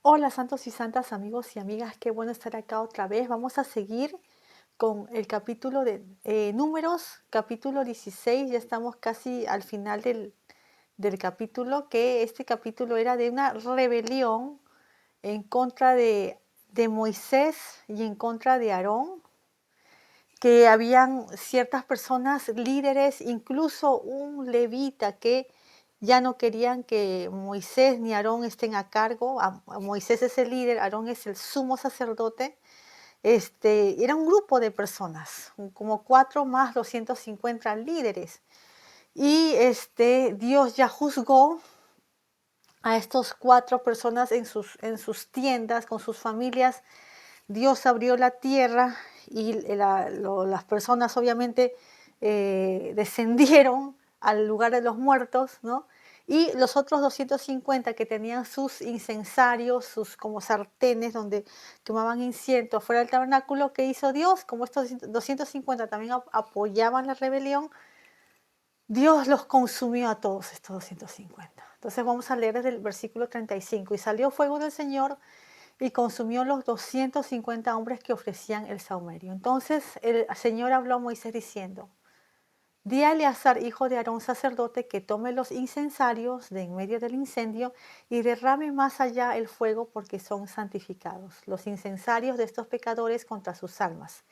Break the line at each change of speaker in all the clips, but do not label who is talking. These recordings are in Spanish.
Hola santos y santas, amigos y amigas, qué bueno estar acá otra vez. Vamos a seguir con el capítulo de Números, capítulo 16. Ya estamos casi al final del capítulo, que este capítulo era de una rebelión en contra de Moisés y en contra de Aarón, que habían ciertas personas líderes, incluso un levita que ya no querían que Moisés ni Aarón estén a cargo. Moisés es el líder, Aarón es el sumo sacerdote. Era un grupo de personas, como 4 más 250 líderes. Y Dios ya juzgó a estos 4 personas en sus tiendas, con sus familias. Dios abrió la tierra y las personas obviamente descendieron al lugar de los muertos, ¿no? Y los otros 250 que tenían sus incensarios, sus como sartenes donde quemaban incienso fuera del tabernáculo, ¿qué hizo Dios? Como estos 250 también apoyaban la rebelión, Dios los consumió a todos estos 250. Entonces vamos a leer desde el versículo 35. Y salió fuego del Señor y consumió los 250 hombres que ofrecían el sahumerio. Entonces el Señor habló a Moisés diciendo: Di a Eleazar, hijo de Aarón, sacerdote, que tome los incensarios de en medio del incendio y derrame más allá el fuego, porque son santificados, los incensarios de estos pecadores contra sus almas.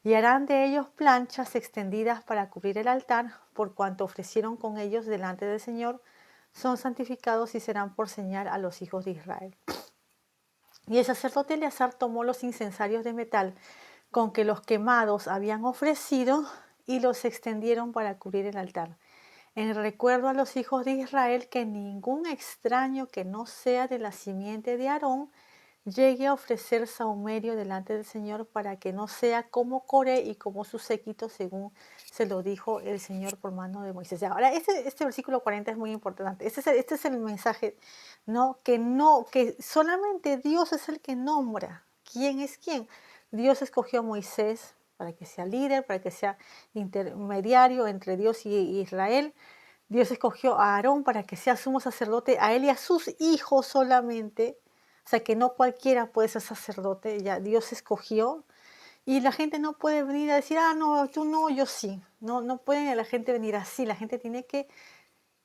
Y harán de ellos planchas extendidas para cubrir el altar, por cuanto ofrecieron con ellos delante del Señor, son santificados y serán por señal a los hijos de Israel. Y el sacerdote Eleazar tomó los incensarios de metal con que los quemados habían ofrecido y los extendieron para cubrir el altar, en recuerdo a los hijos de Israel, que ningún extraño que no sea de la simiente de Aarón llegue a ofrecer sahumerio delante del Señor, para que no sea como Coré y como su séquito, según se lo dijo el Señor por mano de Moisés. Ahora, este versículo 40 es muy importante. Este es el mensaje, que solamente Dios es el que nombra quién es quién. Dios escogió a Moisés para que sea líder, para que sea intermediario entre Dios y Israel. Dios escogió a Aarón para que sea sumo sacerdote, a él y a sus hijos solamente. O sea que no cualquiera puede ser sacerdote, ya Dios escogió. Y la gente no puede venir a decir, no, tú no, yo sí. No, no puede la gente venir así. La gente tiene que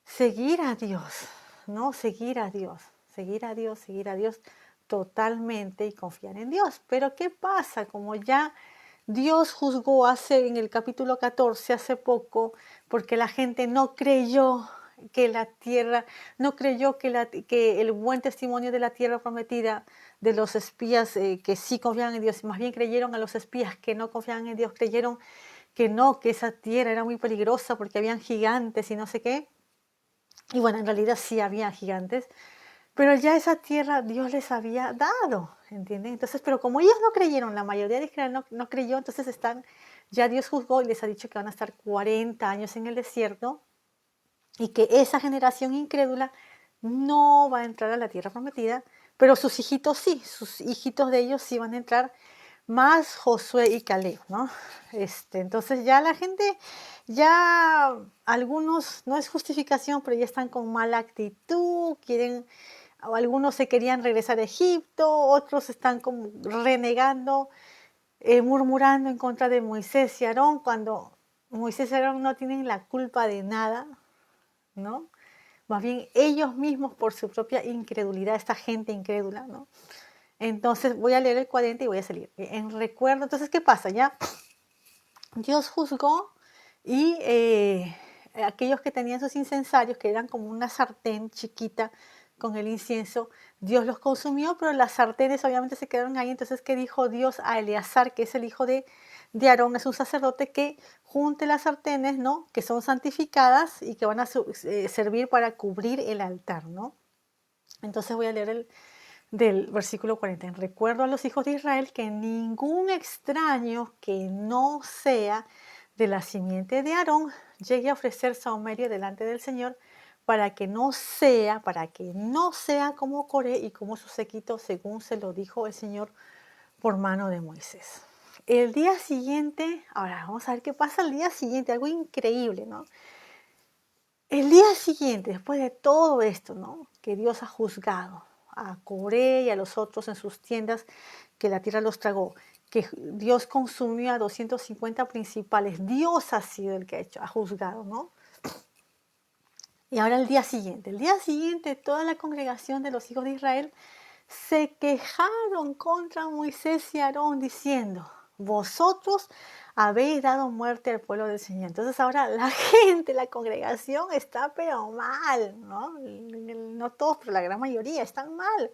seguir a Dios, ¿no? Seguir a Dios, seguir a Dios, seguir a Dios totalmente y confiar en Dios. Pero ¿qué pasa? Como ya Dios juzgó en el capítulo 14, hace poco, porque la gente no creyó que la tierra, no creyó que el buen testimonio de la tierra prometida de los espías que sí confiaban en Dios, más bien creyeron a los espías que no confiaban en Dios, creyeron que no, que esa tierra era muy peligrosa porque habían gigantes y no sé qué. Y bueno, en realidad sí había gigantes, pero ya esa tierra Dios les había dado, ¿entienden? Entonces, pero como ellos no creyeron, la mayoría de Israel no creyó, entonces ya Dios juzgó y les ha dicho que van a estar 40 años en el desierto y que esa generación incrédula no va a entrar a la tierra prometida, pero sus hijitos sí, sus hijitos de ellos sí van a entrar, más Josué y Caleb, ¿no? Entonces ya la gente, ya algunos, no es justificación, pero ya están con mala actitud, algunos se querían regresar a Egipto, otros están como renegando, murmurando en contra de Moisés y Aarón, cuando Moisés y Aarón no tienen la culpa de nada, ¿no? Más bien ellos mismos por su propia incredulidad, esta gente incrédula, ¿no? Entonces voy a leer el 40 y voy a salir. En recuerdo, entonces, ¿qué pasa? Ya Dios juzgó y aquellos que tenían sus incensarios, que eran como una sartén chiquita con el incienso, Dios los consumió, pero las sartenes obviamente se quedaron ahí. Entonces, ¿qué dijo Dios a Eleazar, que es el hijo de Aarón, es un sacerdote, que junte las sartenes, ¿no? Que son santificadas y que van a servir para cubrir el altar, ¿no? Entonces voy a leer del versículo 40. En recuerdo a los hijos de Israel, que ningún extraño que no sea de la simiente de Aarón llegue a ofrecer sahumerio delante del Señor, para que no sea como Coré y como su séquito, según se lo dijo el Señor por mano de Moisés. El día siguiente, ahora vamos a ver qué pasa el día siguiente, algo increíble, ¿no? El día siguiente, después de todo esto, ¿no? Que Dios ha juzgado a Coré y a los otros en sus tiendas, que la tierra los tragó, que Dios consumió a 250 principales. Dios ha sido el que ha juzgado, ¿no? Y ahora el día siguiente toda la congregación de los hijos de Israel se quejaron contra Moisés y Aarón diciendo, vosotros habéis dado muerte al pueblo del Señor. Entonces ahora la gente, la congregación está pero mal, ¿no? No todos, pero la gran mayoría están mal.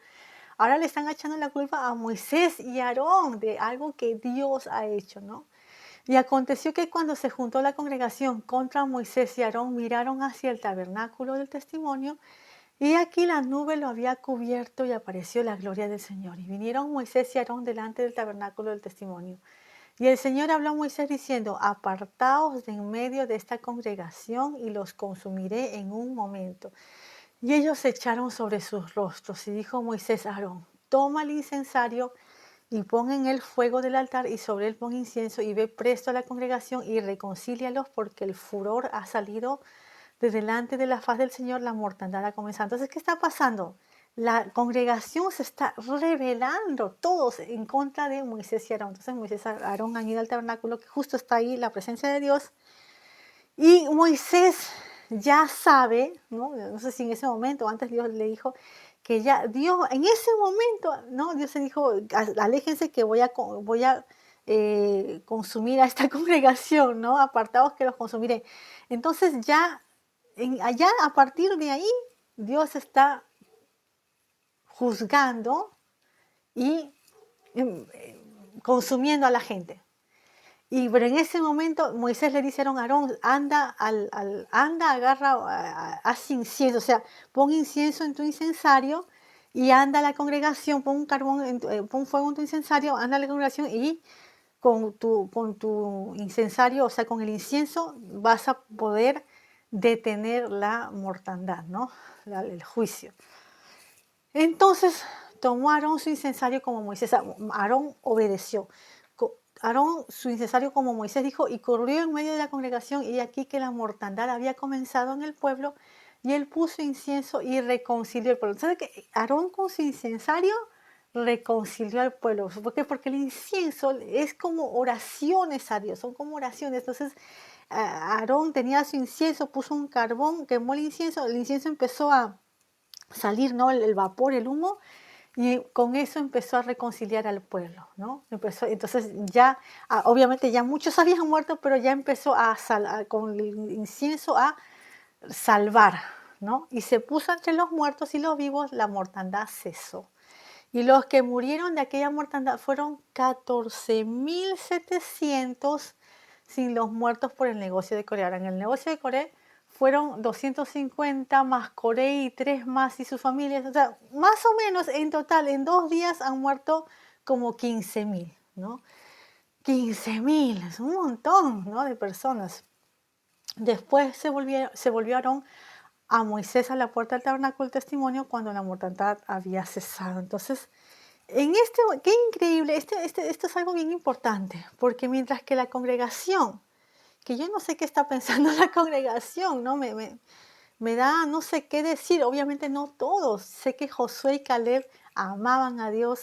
Ahora le están echando la culpa a Moisés y Aarón de algo que Dios ha hecho, ¿no? Y aconteció que cuando se juntó la congregación contra Moisés y Aarón, miraron hacia el tabernáculo del testimonio, y aquí la nube lo había cubierto y apareció la gloria del Señor. Y vinieron Moisés y Aarón delante del tabernáculo del testimonio. Y el Señor habló a Moisés diciendo, apartaos de en medio de esta congregación y los consumiré en un momento. Y ellos se echaron sobre sus rostros y dijo Moisés a Aarón, toma el incensario y pon en él fuego del altar y sobre él pon incienso y ve presto a la congregación y reconcílialos porque el furor ha salido de delante de la faz del Señor, la mortandad ha comenzado. Entonces, ¿qué está pasando? La congregación se está rebelando, todos en contra de Moisés y Aarón. Entonces Moisés y Aarón han ido al tabernáculo, que justo está ahí la presencia de Dios. Y Moisés ya sabe, no sé si en ese momento, antes Dios le dijo que ya, Dios, en ese momento, ¿no? Dios le dijo, aléjense que voy a consumir a esta congregación, ¿no? Apartados que los consumiré. Entonces ya, allá a partir de ahí, Dios está juzgando y consumiendo a la gente. Pero en ese momento Moisés le dice a Aarón, anda, agarra, haz incienso, o sea, pon incienso en tu incensario y anda a la congregación, pon un carbón, pon fuego en tu incensario, anda a la congregación y con tu incensario, o sea, con el incienso vas a poder detener la mortandad, ¿no? El juicio. Entonces tomó Aarón su incensario como Moisés, Aarón obedeció. Aarón su incensario como Moisés dijo y corrió en medio de la congregación y aquí que la mortandad había comenzado en el pueblo y él puso incienso y reconcilió el pueblo. ¿Sabe que Aarón con su incensario reconcilió al pueblo? ¿Por qué? Porque el incienso es como oraciones a Dios, son como oraciones. Entonces Aarón tenía su incienso, puso un carbón, quemó el incienso empezó a salir, ¿no? El vapor, el humo, y con eso empezó a reconciliar al pueblo, ¿no? Entonces ya, obviamente ya muchos habían muerto, pero ya empezó con el incienso a salvar, ¿no? Y se puso entre los muertos y los vivos, la mortandad cesó. Y los que murieron de aquella mortandad fueron 14.700 sin los muertos por el negocio de Coré. Ahora, en el negocio de Coré fueron 250 más Coré y 3 más y sus familias. O sea, más o menos en total, en 2 días han muerto como 15.000, ¿no? 15.000, es un montón, ¿no? De personas. Después se volvió Aarón a Moisés a la puerta del tabernáculo del testimonio cuando la mortandad había cesado. Entonces, qué increíble, esto es algo bien importante, porque mientras que la congregación, que yo no sé qué está pensando la congregación, ¿no? Me da no sé qué decir, obviamente no todos, sé que Josué y Caleb amaban a Dios,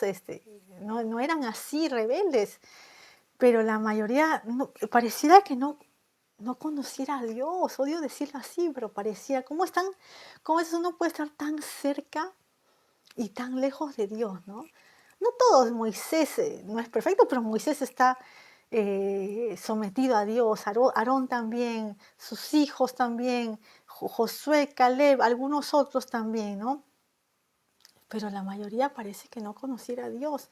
no eran así rebeldes, pero la mayoría pareciera que no conociera a Dios, odio decirlo así, pero parecía, ¿cómo eso uno puede estar tan cerca y tan lejos de Dios, ¿no? No todos, Moisés no es perfecto, pero Moisés está sometido a Dios, Aarón también, sus hijos también, Josué, Caleb, algunos otros también, ¿no? Pero la mayoría parece que no conociera a Dios.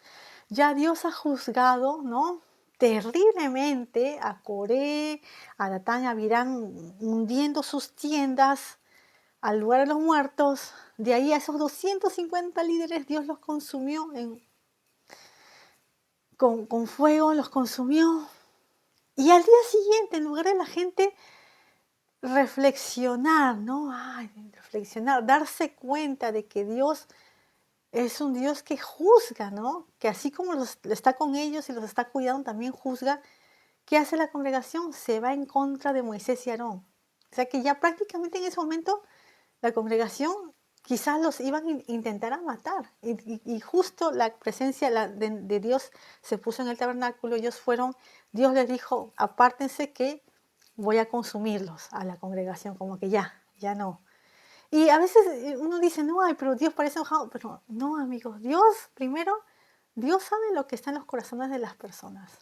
Ya Dios ha juzgado, ¿no? Terriblemente a Coré, a Datán, a Abirán, hundiendo sus tiendas al lugar de los muertos. De ahí a esos 250 líderes Dios los consumió con fuego, los consumió. Y al día siguiente, en lugar de la gente reflexionar, ¿no? Reflexionar, darse cuenta de que Dios es un Dios que juzga, ¿no? Que así como está con ellos y los está cuidando, también juzga. ¿Qué hace la congregación? Se va en contra de Moisés y Aarón. O sea que ya prácticamente en ese momento la congregación quizás los iban a intentar a matar. Y justo la presencia de Dios se puso en el tabernáculo. Dios les dijo, apártense que voy a consumirlos a la congregación, como que ya no. Y a veces uno dice, no, ay, pero Dios parece enojado. Pero no, amigos, Dios sabe lo que está en los corazones de las personas.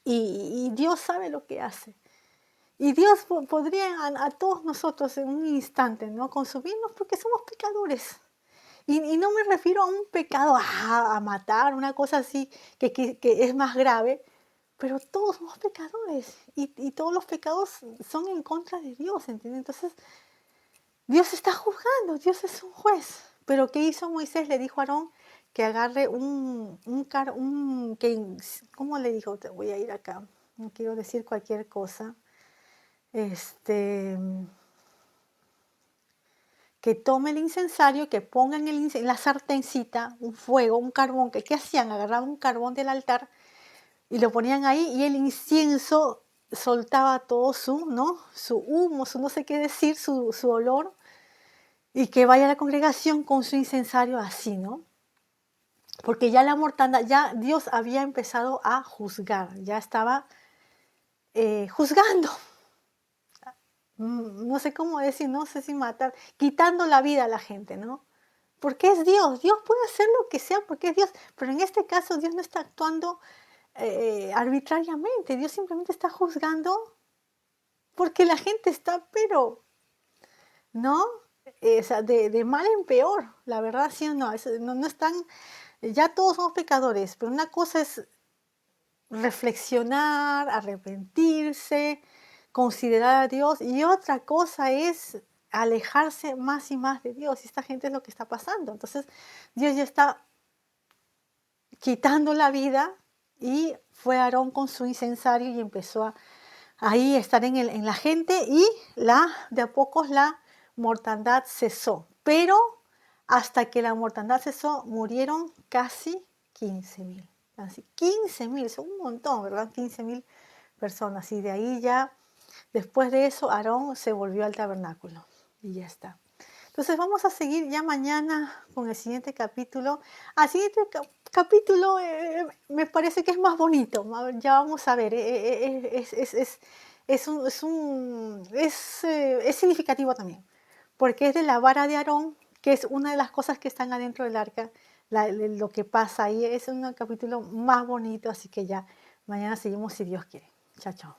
Y Dios sabe lo que hace. Y Dios podría a todos nosotros en un instante, ¿no? Consumirnos porque somos pecadores. Y no me refiero a un pecado, a matar, una cosa así que es más grave, pero todos somos pecadores y todos los pecados son en contra de Dios, ¿entiendes? Entonces, Dios está juzgando, Dios es un juez. Pero ¿qué hizo Moisés? Le dijo a Aarón que agarre ¿cómo le dijo? Te voy a ir acá, no quiero decir cualquier cosa. Que tome el incensario, que ponga en la sartencita un fuego, un carbón, ¿qué hacían? Agarraban un carbón del altar y lo ponían ahí y el incienso soltaba todo su humo, su no sé qué decir, su olor, y que vaya a la congregación con su incensario así, ¿no? Porque ya la mortandad, ya Dios había empezado a juzgar, ya estaba juzgando. No sé cómo decir, no sé si matar, quitando la vida a la gente, ¿no? Porque es Dios, Dios puede hacer lo que sea porque es Dios, pero en este caso Dios no está actuando arbitrariamente, Dios simplemente está juzgando porque la gente está, pero, ¿no? O sea, de mal en peor, la verdad, sí o no, no están, ya todos somos pecadores, pero una cosa es reflexionar, arrepentirse, considerar a Dios, y otra cosa es alejarse más y más de Dios. Y esta gente es lo que está pasando. Entonces, Dios ya está quitando la vida y fue Aarón con su incensario y empezó ahí estar en la gente y de a pocos la mortandad cesó. Pero hasta que la mortandad cesó, murieron casi 15.000. Casi 15.000, son un montón, ¿verdad? 15.000 personas. Y de ahí ya, después de eso, Aarón se volvió al tabernáculo. Y ya está. Entonces vamos a seguir ya mañana con el siguiente capítulo. Al siguiente capítulo me parece que es más bonito. Ya vamos a ver. Es significativo también. Porque es de la vara de Aarón, que es una de las cosas que están adentro del arca. Lo que pasa ahí es un capítulo más bonito. Así que ya mañana seguimos si Dios quiere. Chao, chao.